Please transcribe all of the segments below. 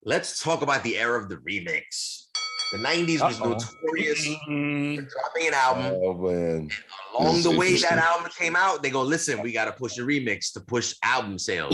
let's talk about the era of the remix. The 90s was notorious for dropping an album. Oh, man. Along the way that album came out, they go, listen, we got to push a remix to push album sales.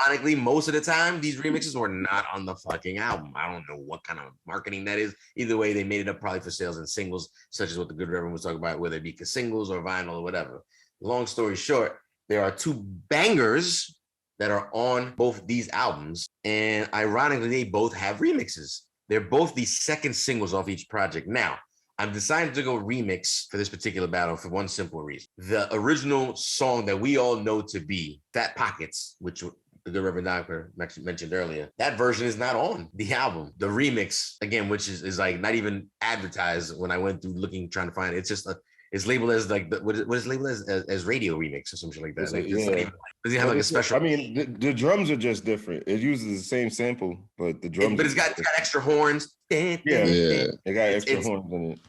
Ironically, most of the time, these remixes were not on the fucking album. I don't know what kind of marketing that is. Either way, they made it up probably for sales in singles, such as what the Good Reverend was talking about, whether it be singles or vinyl or whatever. Long story short, there are two bangers that are on both these albums. And ironically, they both have remixes. They're both the second singles off each project. Now, I'm deciding to go remix for this particular battle for one simple reason. The original song that we all know to be Fat Pockets, which the Good Reverend Doctor mentioned earlier, that version is not on the album. The remix, again, which is like not even advertised when I went through looking, trying to find it. It's just it's labeled as like what is labeled as radio remix or something like that. Like, yeah. Does he have like a special? I mean, the drums are just different. It uses the same sample, but the drums. But it's got extra horns. Yeah, it got extra horns in it.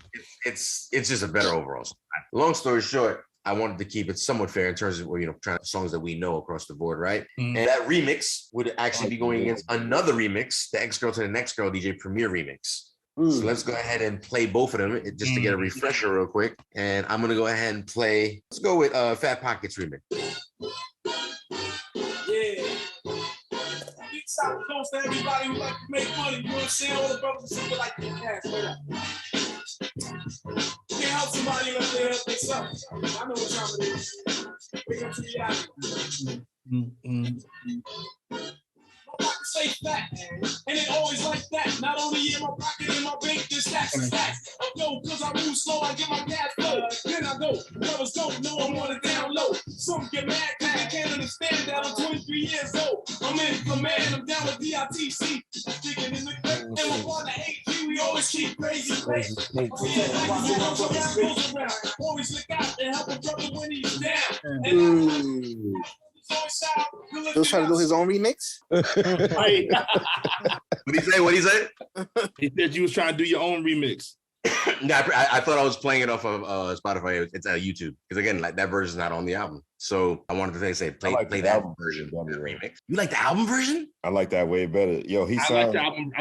It's just a better overall song. Long story short, I wanted to keep it somewhat fair in terms of trying to songs that we know across the board, right? And that remix would actually be going against another remix, the X Girl to the Next Girl DJ Premier remix. So let's go ahead and play both of them just to get a refresher real quick. And I'm gonna go ahead and play. Let's go with Fat Pockets remix. South Coast to everybody who like to make money, you know what I'm saying? All the brothers and sisters like to get cash, right up. You can't help somebody unless they help themselves. I know what time it is. Big up to reality. My pocket stay fat, and it always like that. Not only in my pocket, in my bank, there's stacks and stacks. I go, cause I move slow, I get my gas flow. Then I go, brothers don't know I'm on it down low. Some get mad cause they can't understand that I'm 23 years old. I'm in command, I'm down with DITC. Sticking in the clip, and my partner AG, we always keep crazy. Always look out and help a brother when he's down. He was trying to do his own remix. What'd he say? What'd he say? He said you was trying to do your own remix. Yeah, I thought I was playing it off of Spotify. It's YouTube because again, like that version is not on the album. So I wanted to say play that version. Remix. You like the album version? I like that way better. Yo, I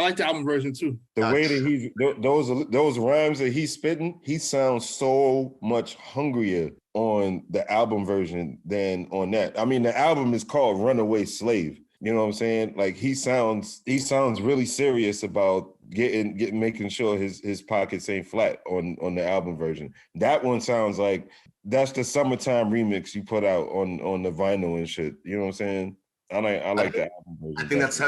like the album version too. The way that those rhymes that he's spitting, he sounds so much hungrier on the album version than on that. I mean, the album is called Runaway Slave. You know what I'm saying? Like he sounds really serious about making sure his pockets ain't flat on the album version. That one sounds like that's the summertime remix you put out on the vinyl and shit. You know what I'm saying? I like that album version.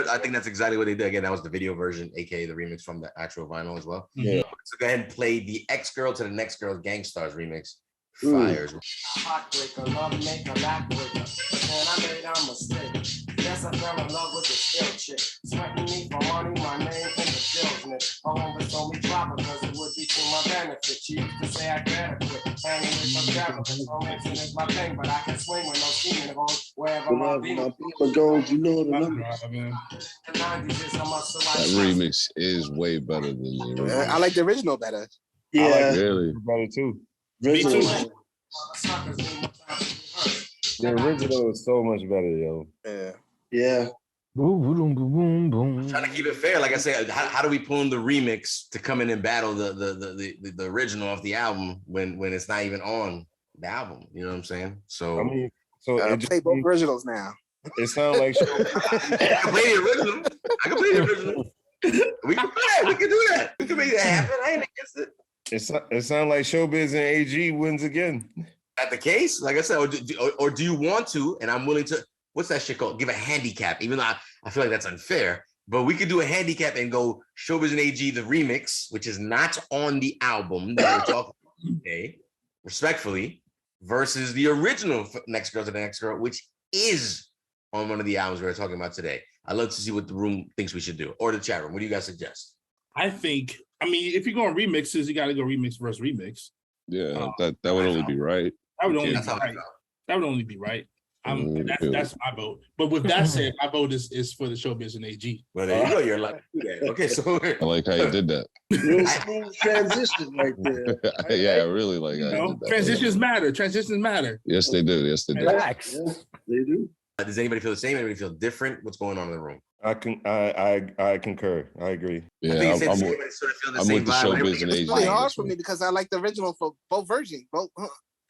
I think that's exactly what they did. Again, that was the video version, aka the remix from the actual vinyl as well. Yeah. So go ahead and play the X Girl to the Next Girl Gangstars remix. Fires. Heartbreaker, love maker, backbreaker. And I made a mistake. Yes, I fell in love with the skill chick. Sweating me for money, my name in the salesman. My home told me drop it because it would be to my benefit. She used to say I better quit. Hanging with some devil. Romancing is my thing, but I can swing with no scheming hoes wherever my people goes, you know the number. That remix is way better than the original. I like the original better. Yeah, I like really better too. Me too. The original is so much better, yo. Yeah. Boom, boom, boom, boom, boom. Trying to keep it fair, like I said, how do we pull in the remix to come in and battle the original of the album when it's not even on the album? You know what I'm saying? So I mean, so play both originals now. It sounds like I can play the original. I can play the original. We can do that. We can make that happen. I ain't against it. It sounds like SHOWBIZ and AG wins again. That the case? Like I said, or do you want to? And I'm willing to. What's that shit called? Give a handicap. Even though I feel like that's unfair, but we could do a handicap and go SHOWBIZ and AG the remix, which is not on the album that we're talking about today, respectfully, versus the original Next Girl to the Next Girl, which is on one of the albums we're talking about today. I'd love to see what the room thinks we should do, or the chat room. What do you guys suggest? I mean, if you're going remixes, you got to go remix versus remix. Yeah, that would only be right. That would only be right. That's my vote. But with that said, my vote is for the SHOWBIZ and AG. Well, there you go. You're like, okay, so I like how you did that. Real smooth transition right there. Yeah, I really like how you did that. Transitions matter. Transitions matter. Yes, they do. Yes, they do. Relax. Yes, they do. does anybody feel the same? Anybody feel different? What's going on in the room? I concur. I agree. Yeah, I think it's I'm everybody sort of feeling the I'm same with the vibe. showbiz Everybody and gets AG. It's really quiet. hard for me because I like the original for both versions.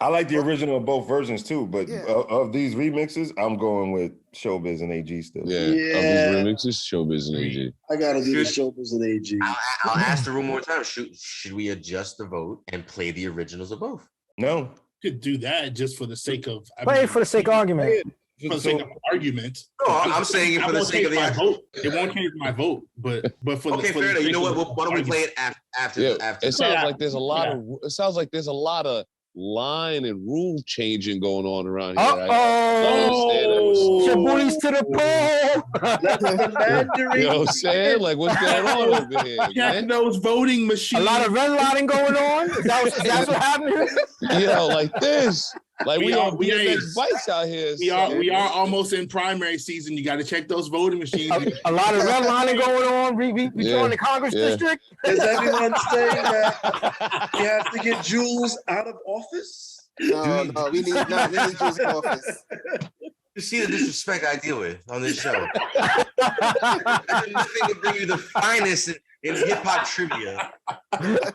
I like the original of both versions too, but Yeah. of these remixes, I'm going with Showbiz and AG still. Yeah, of these remixes, showbiz and AG. I gotta do the Showbiz and AG. I'll ask the room one more time. Should we adjust the vote and play the originals of both? No. Could do that just for the sake of Play it for the sake of argument. For the sake of argument. No, I'm saying it for the sake of the vote. It won't change my vote, but for okay, fair enough. You know what? Why don't we play it after? Yeah, it sounds like there's a lot of. It sounds like there's a lot of line and rule changing going on around here. Right? Oh, your booties to the pole. That's the Mandarin. You know what I'm saying? Like, what's going on over here? Check those voting machines. A lot of redlining going on. Is that what happened? You know, like this. Like we are BMX bikes out here. We are almost in primary season. You got to check those voting machines. A lot of redlining going on. We joined the Congress district. Is everyone saying that we have to get Jules out of office? No, we need Jules in office. You see the disrespect I deal with on this show. I do nothing to bring you the finest in hip hop trivia, hip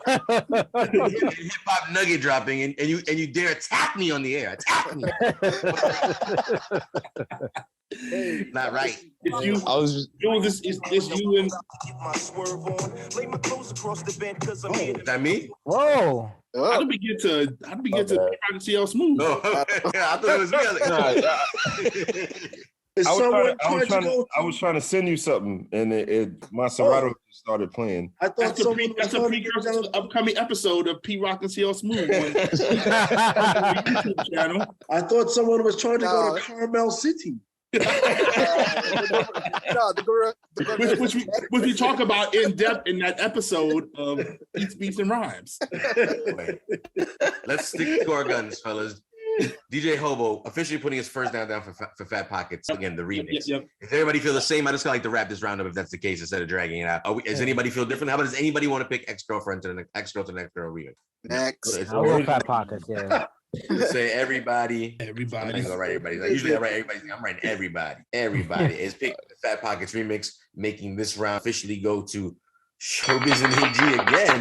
hop nugget dropping, and you dare attack me on the air. Attack me. Not right. It's you. I was just, It's you and. Is that me? Whoa. How did we get to CL Smooth? No, I thought it was me. I was trying to send you something, and my Serato just started playing. I thought That's a precursor to the upcoming episode of P Rock and CL Smooth on YouTube channel. I thought someone was trying to go to Carmel City. Which we talk about in depth in that episode of Beats, Beats, and Rhymes. Let's stick to our guns, fellas. DJ Hobo officially putting his first down for Fat Pockets. Again, the remix. Yep. If everybody feel the same, I just like to wrap this round up if that's the case instead of dragging it out. Does anybody feel different? How about does anybody want to pick ex-girlfriend to the ex-girl to the next girl remix? Next. I'll go Fat Pockets, yeah. Let's say everybody. I'm Everybody. gonna write everybody. Like, usually I write everybody. I'm writing everybody. Everybody is picked Fat Pockets remix, making this round officially go to Showbiz and AG again.